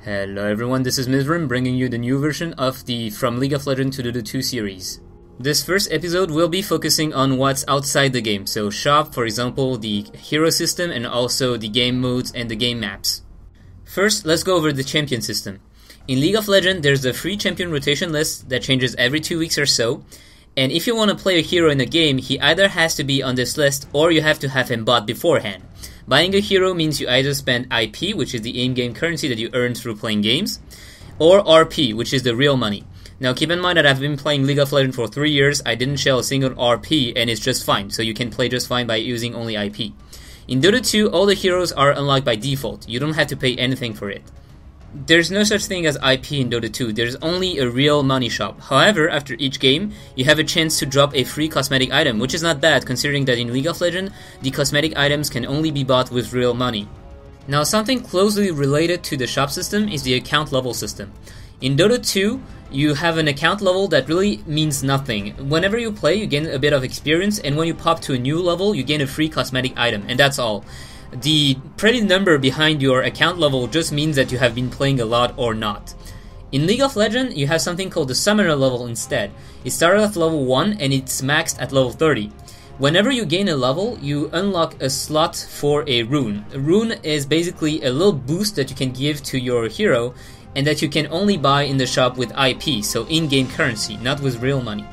Hello everyone, this is Myzzrym bringing you the new version of the From League of Legends to DotA 2 series. This first episode will be focusing on what's outside the game, so shop, for example, the hero system and also the game modes and the game maps. First, let's go over the champion system. In League of Legends, there's a free champion rotation list that changes every 2 weeks or so, and if you want to play a hero in a game, he either has to be on this list or you have to have him bought beforehand. Buying a hero means you either spend IP, which is the in-game currency that you earn through playing games, or RP, which is the real money. Now keep in mind that I've been playing League of Legends for 3 years, I didn't shell a single RP, and it's just fine, so you can play just fine by using only IP. In DotA 2, all the heroes are unlocked by default, you don't have to pay anything for it. There's no such thing as IP in DotA 2, there's only a real money shop. However, after each game, you have a chance to drop a free cosmetic item, which is not bad considering that in League of Legends, the cosmetic items can only be bought with real money. Now something closely related to the shop system is the account level system. In DotA 2, you have an account level that really means nothing. Whenever you play, you gain a bit of experience, and when you pop to a new level, you gain a free cosmetic item, and that's all. The pretty number behind your account level just means that you have been playing a lot or not. In League of Legends, you have something called the Summoner level instead. It started at level 1 and it's maxed at level 30. Whenever you gain a level, you unlock a slot for a rune. A rune is basically a little boost that you can give to your hero and that you can only buy in the shop with IP, so in-game currency, not with real money.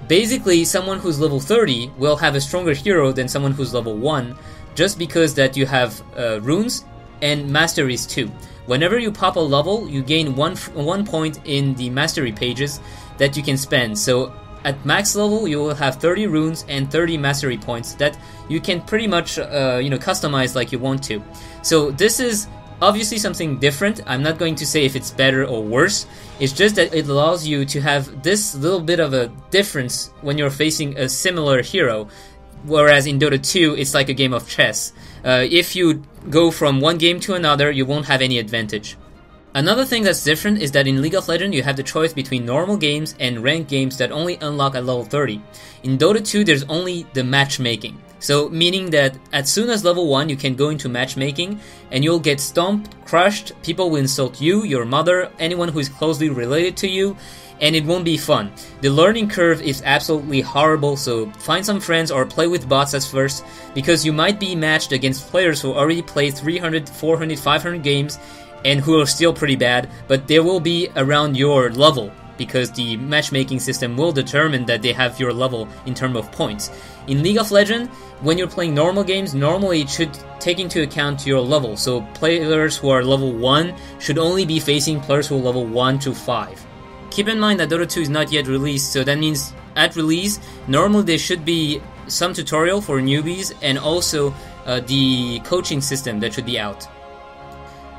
Basically, someone who's level 30 will have a stronger hero than someone who's level 1, just because that you have runes and masteries too. Whenever you pop a level, you gain one point in the mastery pages that you can spend. So at max level, you will have 30 runes and 30 mastery points that you can pretty much customize like you want to. So this is obviously something different. I'm not going to say if it's better or worse. It's just that it allows you to have this little bit of a difference when you're facing a similar hero. Whereas in DotA 2, it's like a game of chess. If you go from one game to another, you won't have any advantage. Another thing that's different is that in League of Legends, you have the choice between normal games and ranked games that only unlock at level 30. In DotA 2, there's only the matchmaking. So, meaning that as soon as level 1, you can go into matchmaking, and you'll get stomped, crushed, people will insult you, your mother, anyone who is closely related to you, and it won't be fun. The learning curve is absolutely horrible, so find some friends or play with bots at first, because you might be matched against players who already played 300, 400, 500 games, and who are still pretty bad, but they will be around your level, because the matchmaking system will determine that they have your level in terms of points. In League of Legends, when you're playing normal games, normally it should take into account your level, so players who are level 1 should only be facing players who are level 1 to 5. Keep in mind that DotA 2 is not yet released, so that means at release, normally there should be some tutorial for newbies and also the coaching system that should be out.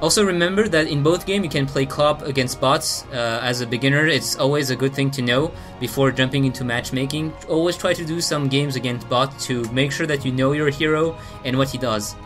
Also remember that in both games you can play co-op against bots. As a beginner, it's always a good thing to know before jumping into matchmaking. Always try to do some games against bots to make sure that you know your hero and what he does.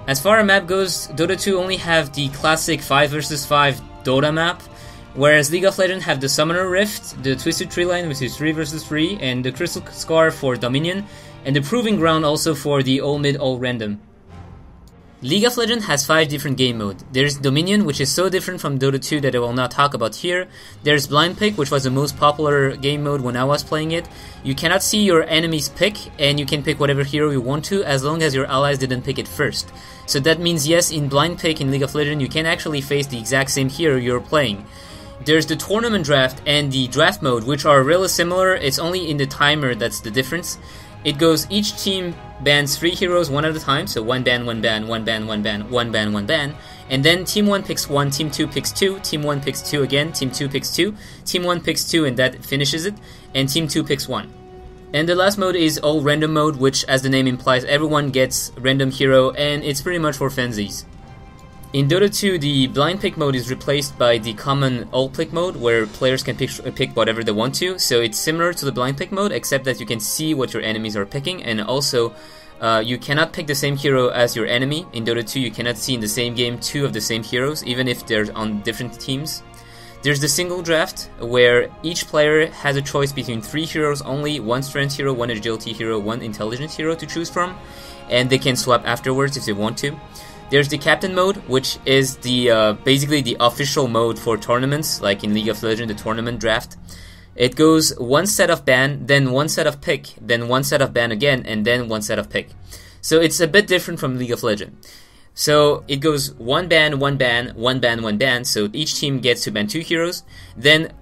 As far as map goes, DotA 2 only have the classic 5 vs 5 Dota map, whereas League of Legends have the Summoner Rift, the Twisted Tree Line, which is 3 vs 3, and the Crystal Scar for Dominion, and the Proving Ground also for the all mid, all random. League of Legends has 5 different game modes. There's Dominion, which is so different from DotA 2 that I will not talk about here. There's Blind Pick, which was the most popular game mode when I was playing it. You cannot see your enemy's pick, and you can pick whatever hero you want to, as long as your allies didn't pick it first. So that means yes, in Blind Pick in League of Legends, you can actually face the exact same hero you're playing. There's the Tournament Draft and the Draft mode, which are really similar. It's only in the timer that's the difference. It goes, each team bans 3 heroes one at a time, so one ban, one ban, one ban, one ban, one ban, one ban, and then team 1 picks 1, team 2 picks 2, team 1 picks 2 again, team 2 picks 2, team 1 picks 2 and that finishes it, and team 2 picks 1. And the last mode is all random mode, which as the name implies, everyone gets random hero, and it's pretty much for fansies. In DotA 2, the blind pick mode is replaced by the common all pick mode, where players can pick whatever they want to. So it's similar to the blind pick mode, except that you can see what your enemies are picking, and also you cannot pick the same hero as your enemy. In DotA 2, you cannot see in the same game 2 of the same heroes, even if they're on different teams. There's the single draft, where each player has a choice between 3 heroes only, 1 strength hero, 1 agility hero, 1 intelligence hero to choose from, and they can swap afterwards if they want to. There's the captain mode, which is the basically the official mode for tournaments, like in League of Legends, the tournament draft. It goes one set of ban, then one set of pick, then one set of ban again, and then one set of pick. So it's a bit different from League of Legends. So it goes one ban, one ban, one ban, one ban. So each team gets to ban 2 heroes. Then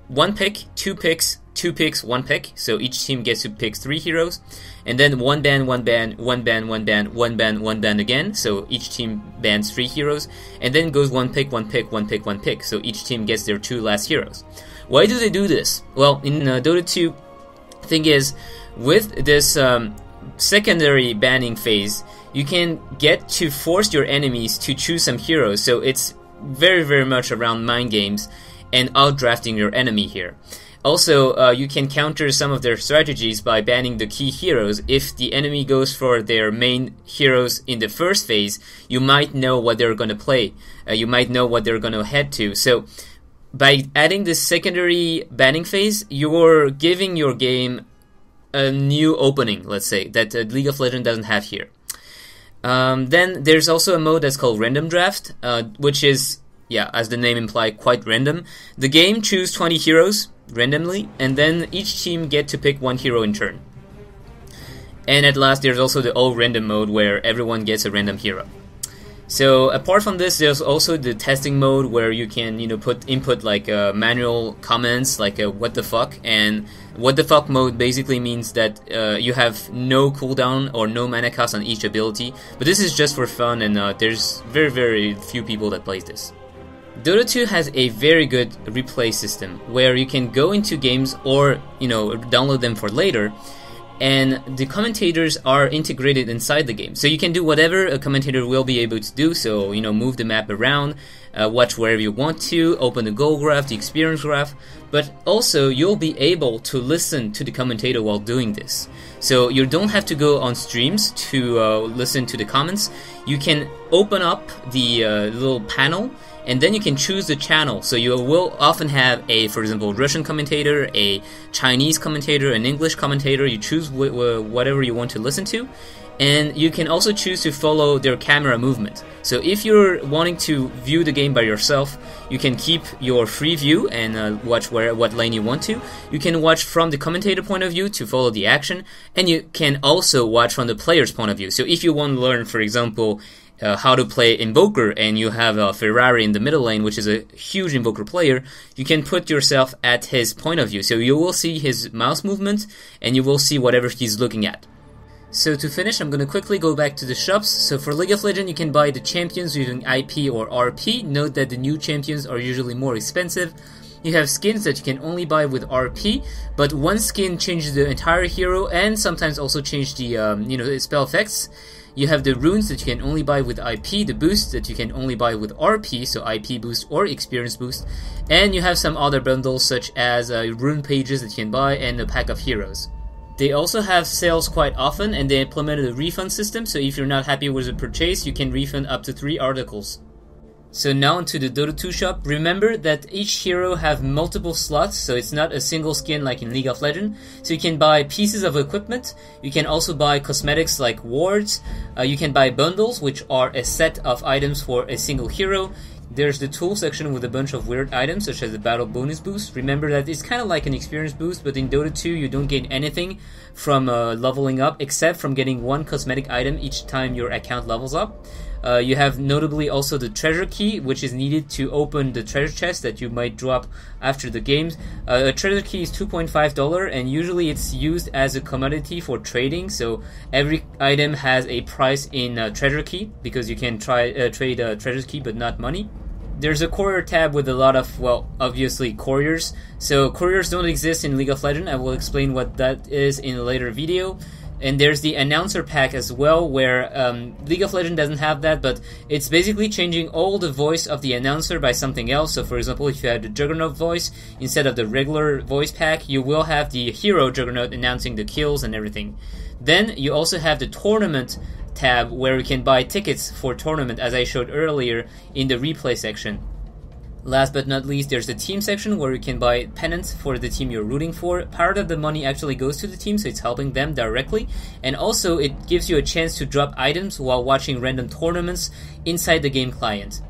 one pick, 2 picks, 2 picks, 1 pick. So each team gets to pick 3 heroes. And then one ban, one ban, one ban, one ban, one ban, one ban again. So each team bans 3 heroes. And then goes one pick, one pick, one pick, one pick. So each team gets their 2 last heroes. Why do they do this? Well, in Dota 2, thing is, with this secondary banning phase, you can get to force your enemies to choose some heroes. So it's very, very much around mind games and outdrafting your enemy here. Also, you can counter some of their strategies by banning the key heroes. If the enemy goes for their main heroes in the first phase, you might know what they're going to play. You might know what they're going to head to. So by adding this secondary banning phase, you're giving your game a new opening, let's say, that League of Legends doesn't have here. Then there's also a mode that's called Random Draft, which is, yeah, as the name implies, quite random. The game chooses 20 heroes randomly, and then each team get to pick 1 hero in turn. And at last, there's also the all random mode where everyone gets a random hero. So apart from this, there's also the testing mode where you can, input like manual comments like what the fuck, and what the fuck mode basically means that you have no cooldown or no mana cost on each ability, but this is just for fun, and there's very, very few people that plays this. Dota 2 has a very good replay system where you can go into games or, download them for later, and the commentators are integrated inside the game. So you can do whatever a commentator will be able to do, so, move the map around, watch wherever you want to, open the goal graph, the experience graph, but also you'll be able to listen to the commentator while doing this. So you don't have to go on streams to listen to the comments. You can open up the little panel, and then you can choose the channel. So you will often have a, for example, Russian commentator, a Chinese commentator, an English commentator. You choose whatever you want to listen to, and you can also choose to follow their camera movement. So if you're wanting to view the game by yourself, you can keep your free view and watch what lane you want to. You can watch from the commentator point of view to follow the action, and you can also watch from the player's point of view. So if you want to learn, for example, how to play Invoker, and you have a Ferrari in the middle lane, which is a huge Invoker player, you can put yourself at his point of view. So you will see his mouse movement, and you will see whatever he's looking at. So to finish, I'm going to quickly go back to the shops. So for League of Legends, you can buy the champions using IP or RP. Note that the new champions are usually more expensive. You have skins that you can only buy with RP, but one skin changes the entire hero and sometimes also change the spell effects. You have the runes that you can only buy with IP, the boosts that you can only buy with RP, so IP boost or experience boost, and you have some other bundles such as rune pages that you can buy and a pack of heroes. They also have sales quite often, and they implemented a refund system, so if you're not happy with the purchase, you can refund up to 3 articles. So now into the Dota 2 shop. Remember that each hero have multiple slots, so it's not a single skin like in League of Legends. So you can buy pieces of equipment, you can also buy cosmetics like wards, you can buy bundles, which are a set of items for a single hero. There's the tool section with a bunch of weird items, such as the battle bonus boost. Remember that it's kind of like an experience boost, but in Dota 2 you don't gain anything from leveling up, except from getting one cosmetic item each time your account levels up. You have notably also the treasure key, which is needed to open the treasure chest that you might drop after the games. A treasure key is $2.5, and usually it's used as a commodity for trading, so every item has a price in treasure key, because you can trade treasure key but not money. There's a courier tab with a lot of, well, obviously couriers. So couriers don't exist in League of Legends. I will explain what that is in a later video. And there's the announcer pack as well, where League of Legends doesn't have that, but it's basically changing all the voice of the announcer by something else. So for example, if you had the Juggernaut voice instead of the regular voice pack, you will have the hero Juggernaut announcing the kills and everything. Then you also have the tournament tab, where you can buy tickets for tournament, as I showed earlier in the replay section. Last but not least, there's the team section where you can buy pennants for the team you're rooting for. Part of the money actually goes to the team, so it's helping them directly. And also, it gives you a chance to drop items while watching random tournaments inside the game client.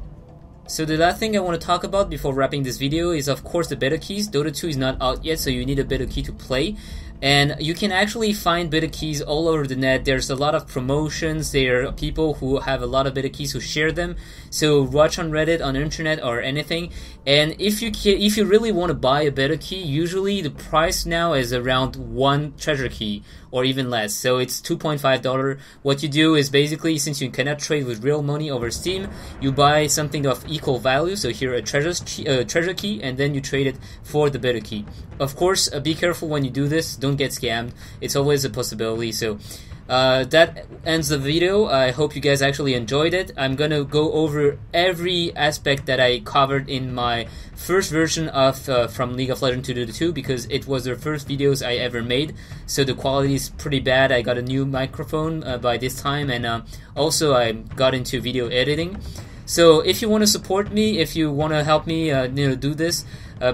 So the last thing I want to talk about before wrapping this video is, of course, the beta keys. Dota 2 is not out yet, so you need a beta key to play. And you can actually find beta keys all over the net. There's a lot of promotions. There are people who have a lot of beta keys who share them. So watch on Reddit, on the internet, or anything. And if you really want to buy a beta key, usually the price now is around 1 treasure key or even less. So it's $2.5. What you do is basically, since you cannot trade with real money over Steam, you buy something of equal value. So here a treasure key, and then you trade it for the beta key. Of course, be careful when you do this. Don't get scammed. It's always a possibility. So that ends the video. I hope you guys actually enjoyed it. I'm gonna go over every aspect that I covered in my first version of from League of Legends to Dota 2, because it was the first videos I ever made, so the quality is pretty bad. I got a new microphone by this time, and also I got into video editing. So if you want to support me, if you want to help me do this,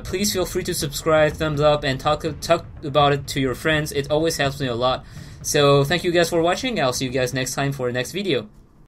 please feel free to subscribe, thumbs up, and talk about it to your friends. It always helps me a lot. So thank you guys for watching. I'll see you guys next time for the next video.